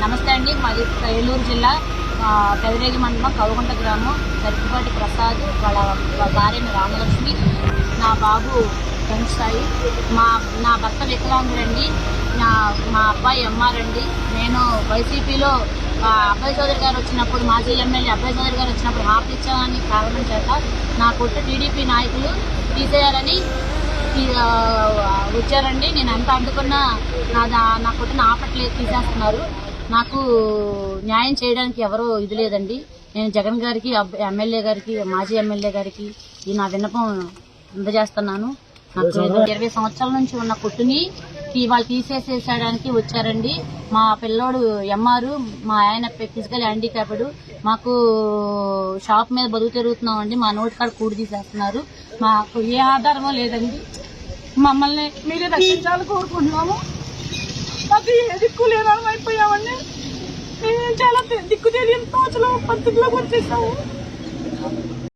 నమస్తే అండి. మాది ఏలూరు జిల్లా పెదరేగి మండలం కవగుంట గ్రామం. సరికిపాటి ప్రసాద్ వాళ్ళ భార్య రామలక్ష్మి, నా బాబు సాయి. నా భర్త వికలాంగుడండి. మా అబ్బాయి ఎంఆర్ అండి. నేను వైసీపీలో అబ్బాయి చౌదరి గారు వచ్చినప్పుడు, మాజీ ఎమ్మెల్యే అబ్బాయి చౌదరి గారు వచ్చినప్పుడు హామీ ఇచ్చామని కారణం చేత నా కొట్టు టీడీపీ నాయకులు తీసేయాలని వచ్చారండి. నేను ఎంత అందుకున్నా నా కొట్టును ఆపట్లేదు, తీసేస్తున్నారు. నాకు న్యాయం చేయడానికి ఎవరో ఇది లేదండి. నేను జగన్ గారికి, ఎమ్మెల్యే గారికి, మాజీ ఎమ్మెల్యే గారికి ఈ నా విన్నపం అందజేస్తున్నాను. నాకు 20 సంవత్సరాల నుంచి ఉన్న కొట్టుని వాళ్ళు తీసేసేయడానికి వచ్చారండి. మా పిల్లోడు ఎంఆర్, మా ఆయన ఫిజికల్ హ్యాండిక్యాప్డ్. మాకు షాప్ మీద బతుకు తిరుగుతున్నామండి. మా నోటి కాడ కూడి తీసేస్తున్నారు. మాకు ఏ ఆధారమో లేదండి. మమ్మల్ని మీరే రక్షించాలని కోరుకుంటున్నాము. మాకు ఏ దిక్కు లేదని అయిపోయామండి. మేము చాలా దిక్కు తెలియని తోచలో పరిస్థితిలోకి వచ్చేసాము.